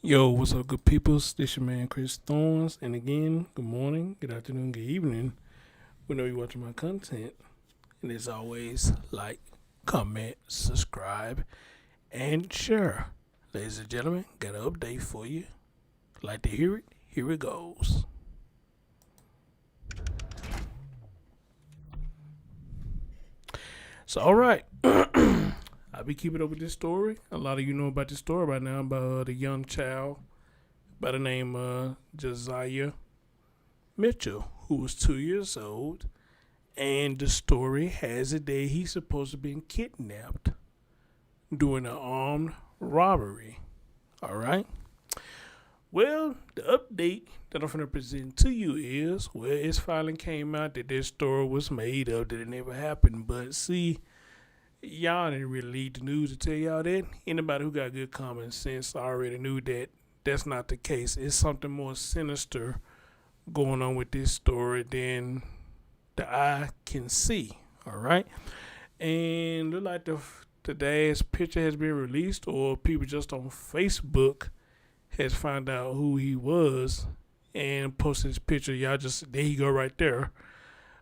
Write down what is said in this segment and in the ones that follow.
Yo, what's up, good peoples? This your man Chris Thorns, and again, good morning, good afternoon, good evening. Whenever you're watching my content, and as always, like, comment, subscribe, and share. Ladies and gentlemen, got an update for you. Like to hear it? Here it goes. So, all right. I'll be keeping up with this story. A lot of you know about this story right now about the young child by the name of Josiah Mitchell, who was 2 years old. And the story has it that he's supposed to have been kidnapped during an armed robbery. All right. Well, the update that I'm going to present to you is, well, it's finally came out that this story was made up, that it never happened. But see, y'all didn't really need the news to tell y'all that. Anybody who got good common sense already knew that that's not the case. It's something more sinister going on with this story than the eye can see. All right. And look like the dad's picture has been released, or people just on Facebook has found out who he was and posted his picture. Y'all just, there you go right there.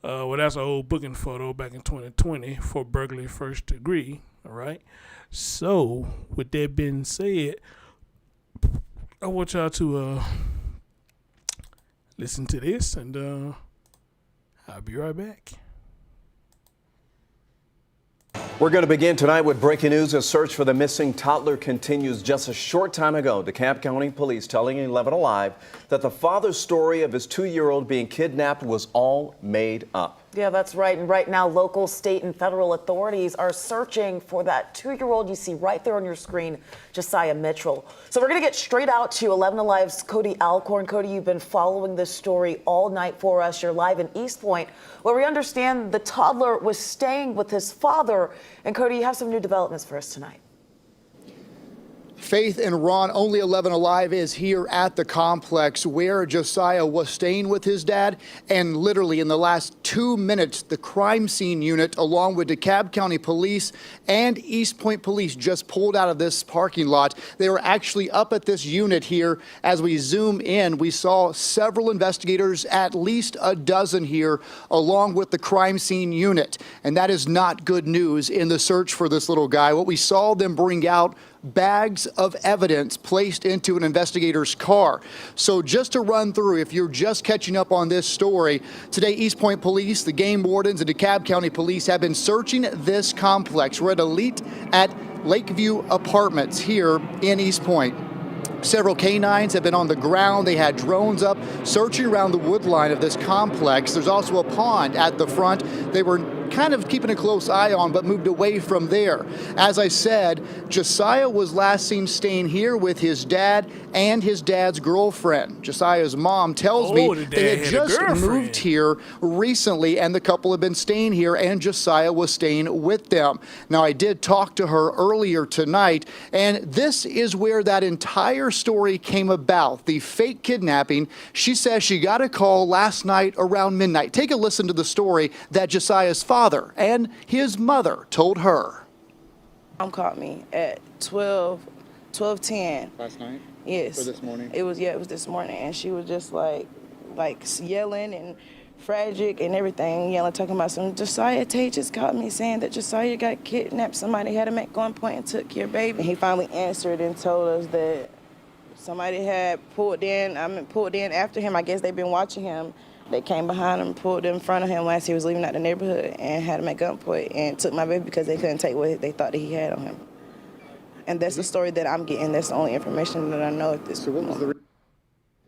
Well, that's an old booking photo back in 2020 for burglary first degree. All right. So, with that being said, I want y'all to listen to this, and I'll be right back. We're going to begin tonight with breaking news. A search for the missing toddler continues. Just a short time ago, DeKalb County Police telling 11 Alive that the father's story of his 2-year-old being kidnapped was all made up. Yeah, that's right. And right now, local, state, and federal authorities are searching for that 2-year-old you see right there on your screen, Josiah Mitchell. So we're going to get straight out to 11 Alive's Cody Alcorn. Cody, you've been following this story all night for us. You're live in East Point, where we understand the toddler was staying with his father. And Cody, you have some new developments for us tonight. Faith and Ron, only 11 Alive is here at the complex where Josiah was staying with his dad. And literally in the last 2 minutes, the crime scene unit, along with DeKalb County Police and East Point Police, just pulled out of this parking lot. They were actually up at this unit here. As we zoom in, we saw several investigators, at least a dozen here, along with the crime scene unit. And that is not good news in the search for this little guy. What we saw them bring out, bags of evidence placed into an investigator's car. So just to run through, if you're just catching up on this story, today East Point Police, the game wardens, and DeKalb County Police have been searching this complex. We're at Elite at Lakeview Apartments here in East Point. Several canines have been on the ground. They had drones up searching around the wood line of this complex. There's also a pond at the front. They were kind of keeping a close eye on, but moved away from there. As I said, Josiah was last seen staying here with his dad and his dad's girlfriend. Josiah's mom tells me they had just moved here recently, and the couple had been staying here, and Josiah was staying with them. Now, I did talk to her earlier tonight, and this is where that entire story came about, the fake kidnapping. She says she got a call last night around midnight. Take a listen to the story that Josiah's father and his mother told her. Mom called me at 12:10. Last night? Yes. Or this morning? It was this morning, and she was just like yelling and tragic and everything, yelling, talking about some. Josiah Tate just called me saying that Josiah got kidnapped. Somebody had him at gunpoint and took your baby. And he finally answered and told us that somebody had pulled in after him. I guess they've been watching him. They came behind him, pulled in front of him as he was leaving out the neighborhood, and had him at gunpoint and took my baby because they couldn't take what they thought that he had on him. And that's the story that I'm getting. That's the only information that I know at this point.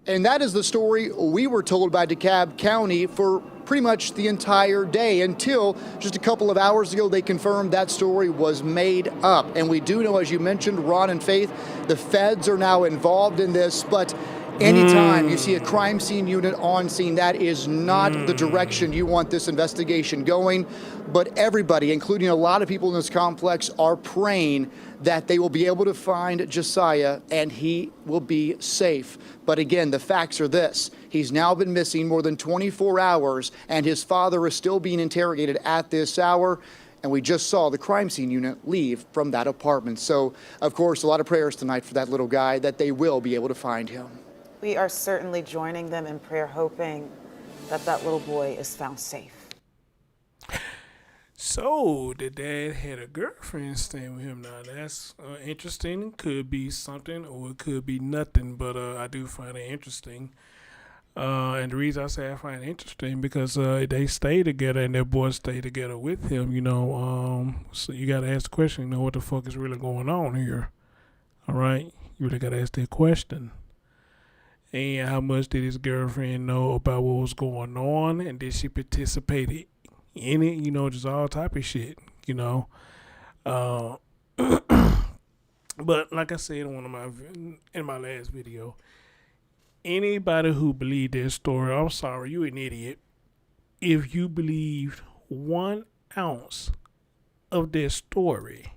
And that is the story we were told by DeKalb County for pretty much the entire day, until just a couple of hours ago they confirmed that story was made up. And we do know, as you mentioned, Ron and Faith, the feds are now involved in this, but anytime you see a crime scene unit on scene, that is not the direction you want this investigation going. But everybody, including a lot of people in this complex, are praying that they will be able to find Josiah and he will be safe. But again, the facts are this. He's now been missing more than 24 hours, and his father is still being interrogated at this hour. and we just saw the crime scene unit leave from that apartment. So, of course, a lot of prayers tonight for that little guy, that they will be able to find him. We are certainly joining them in prayer, hoping that that little boy is found safe. So the dad had a girlfriend staying with him. Now that's interesting. Could be something or it could be nothing, but I do find it interesting. And the reason I say I find it interesting because they stay together and their boys stay together with him. So you got to ask the question. What the fuck is really going on here? All right, you really got to ask that question. And how much did his girlfriend know about what was going on, and did she participate in it? Just all type of shit. But like I said in my last video, anybody who believed their story, I'm sorry, you an idiot. If you believed 1 ounce of their story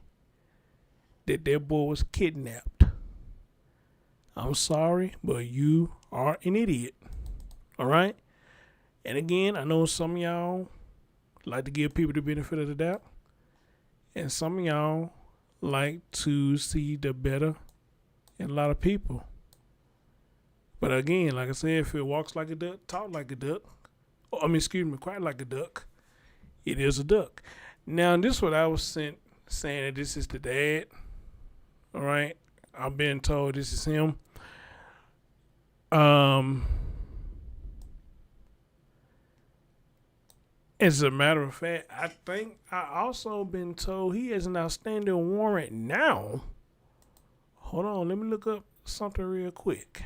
that their boy was kidnapped, I'm sorry, but you are an idiot. All right? And again, I know some of y'all like to give people the benefit of the doubt, and some of y'all like to see the better in a lot of people. But again, like I said, if it walks like a duck, talk like a duck, quack like a duck, it is a duck. Now, this is what I was saying that this is the dad. All right? I've been told this is him. As a matter of fact, I think I also been told he has an outstanding warrant now. Hold on, let me look up something real quick.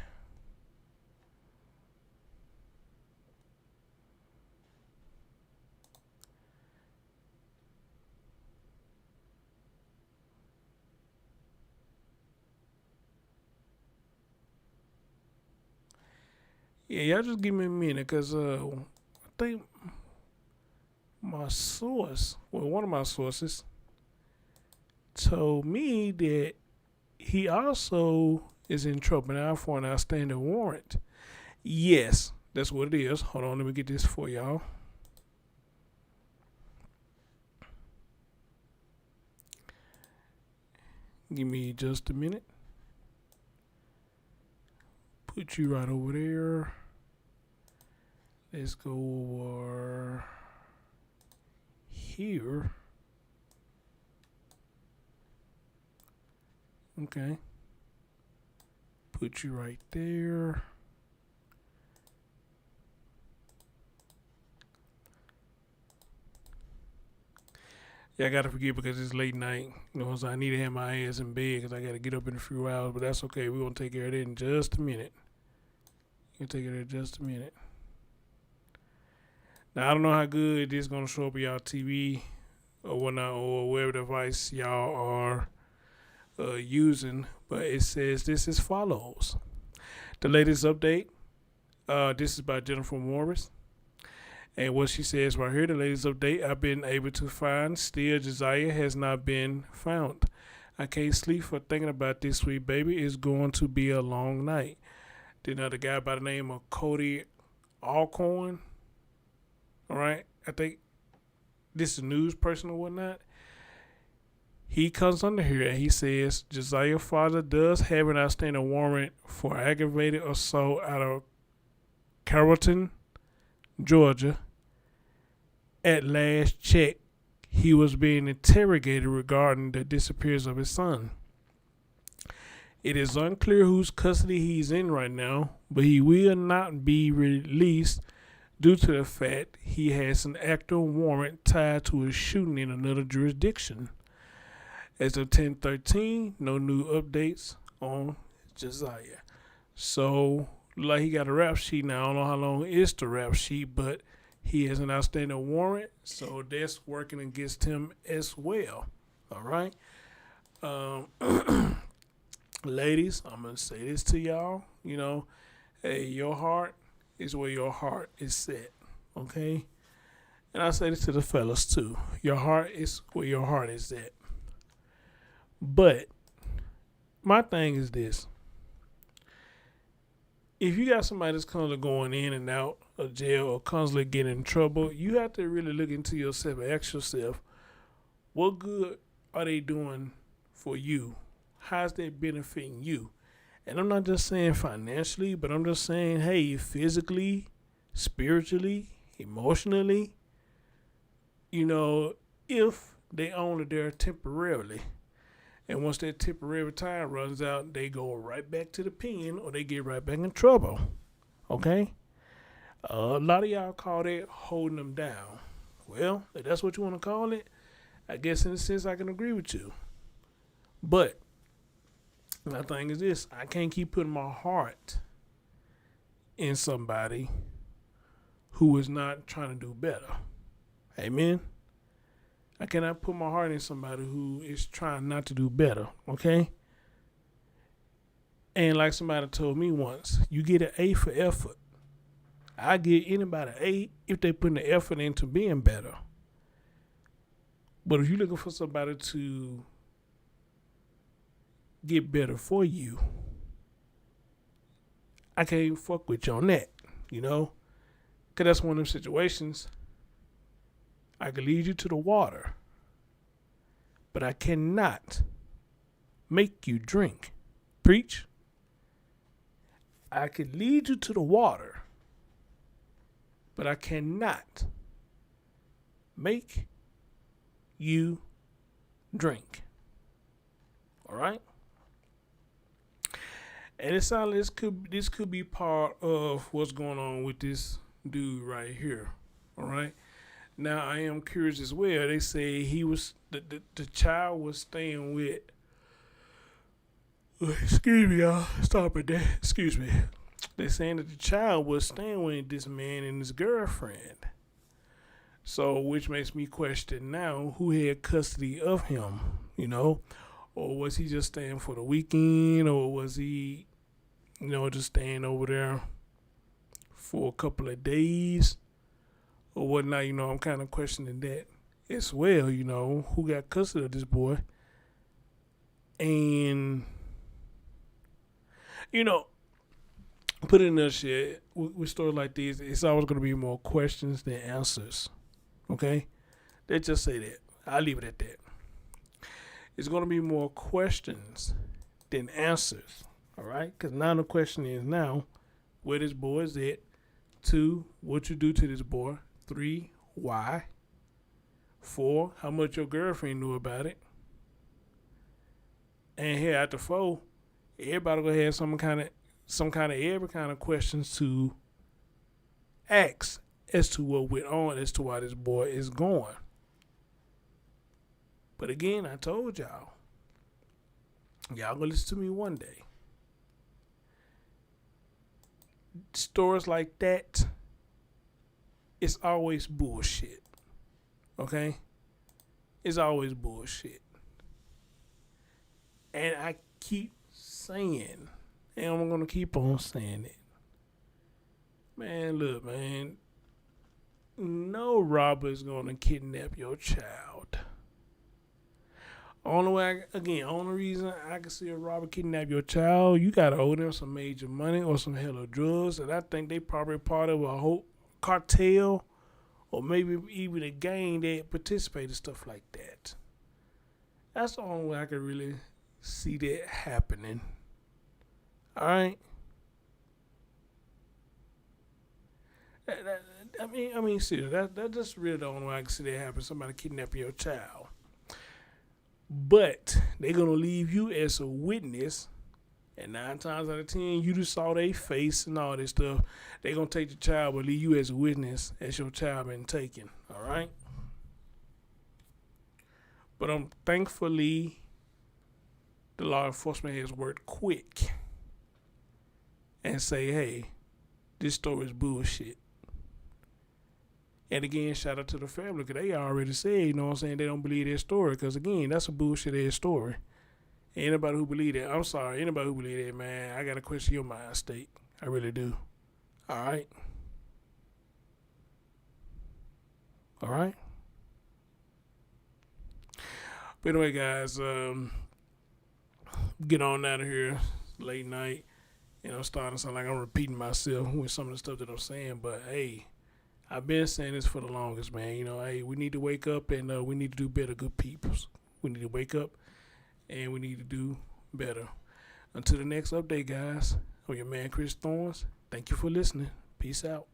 Yeah, y'all just give me a minute, because I think my source, one of my sources, told me that he also is in trouble now for an outstanding warrant. Yes, that's what it is. Hold on, let me get this for y'all. Give me just a minute. Put you right over there. Let's go over here. Okay. Put you right there. Yeah, I gotta forget because it's late night. So I need to have my ass in bed because I gotta get up in a few hours. But that's okay. We're gonna take care of that in just a minute. We'll take care of that in just a minute. Now I don't know how good this is gonna show up on y'all TV or whatnot, or whatever device y'all are using, but it says this as follows. The latest update. This is by Jennifer Morris. And what she says right here, the latest update I've been able to find, still Josiah has not been found. I can't sleep for thinking about this sweet baby. It's going to be a long night. Then another guy by the name of Cody Alcorn. All right. I think this is a news person or whatnot. He comes under here and he says Josiah's father does have an outstanding warrant for aggravated assault out of Carrollton, Georgia. At last check, he was being interrogated regarding the disappearance of his son. It is unclear whose custody he's in right now, but he will not be released due to the fact he has an active warrant tied to a shooting in another jurisdiction. As of 10/13, no new updates on Josiah. So, like he got a rap sheet now. I don't know how long it's the rap sheet, but he has an outstanding warrant, so that's working against him as well. All right? Ladies, I'm going to say this to y'all. Hey, your heart is where your heart is set. Okay? And I say this to the fellas, too. Your heart is where your heart is at. But my thing is this. If you got somebody that's constantly going in and out of jail or constantly getting in trouble, you have to really look into yourself and ask yourself, What good are they doing for you? How's that benefiting you? And I'm not just saying financially, but I'm just saying, hey, physically, spiritually, emotionally, if they only there temporarily. And once that temporary time runs out, they go right back to the pen or they get right back in trouble. Okay? A lot of y'all call that holding them down. Well, if that's what you want to call it, I guess in a sense I can agree with you. But my thing is this, I can't keep putting my heart in somebody who is not trying to do better. Amen? I cannot put my heart in somebody who is trying not to do better, okay? And like somebody told me once, you get an A for effort. I give anybody an A if they put the effort into being better. But if you're looking for somebody to get better for you, I can't fuck with you on that, Because that's one of them situations. I can lead you to the water, but I cannot make you drink. Preach. I can lead you to the water, but I cannot make you drink. All right? And it sounds like this could be part of what's going on with this dude right here. All right? Now, I am curious as well. They say the child was staying with, excuse me, y'all. Stop it there. Excuse me. They're saying that the child was staying with this man and his girlfriend. So, which makes me question now who had custody of him, Or was he just staying for the weekend? Or was he, just staying over there for a couple of days? Or whatnot, I'm kind of questioning that as well, who got custody of this boy. And, put it in a shit, with stories like these, it's always going to be more questions than answers, okay? Let's just say that. I'll leave it at that. It's going to be more questions than answers, all right? Because now the question is where this boy is at. 2, what you do to this boy. 3, why? 4, how much your girlfriend knew about it. And here after 4, everybody gonna have some kind of every kind of questions to ask as to what went on, as to why this boy is going. But again, I told y'all gonna listen to me one day. Stories like that, it's always bullshit. Okay? It's always bullshit. And I keep saying, and I'm going to keep on saying it. Man, look, man. No robber is going to kidnap your child. Only reason I can see a robber kidnap your child, you got to owe them some major money or some hella drugs. And I think they probably part of a whole cartel or maybe even a gang that participate in stuff like that. That's the only way I can really see that happening. All right. I mean, seriously, that's just really the only way I can see that happen. Somebody kidnapping your child, but they're gonna leave you as a witness, and 9 times out of 10, you just saw their face and all this stuff. They're gonna take the child, but leave you as a witness as your child been taken. All right. But thankfully, the law enforcement has worked quick and say, hey, this story is bullshit. And again, shout out to the family, because they already said, they don't believe their story. Because again, that's a bullshit-ass story. Anybody who believe that, I'm sorry, anybody who believe that, man, I got to question your mind state. I really do. All right? All right? But anyway, guys, get on out of here. Late night. Starting to sound like I'm repeating myself with some of the stuff that I'm saying. But, hey, I've been saying this for the longest, man. You know, hey, we need to wake up and we need to do better, good peoples. We need to wake up and we need to do better. Until the next update, guys, I'm your man, Chris Thorns. Thank you for listening. Peace out.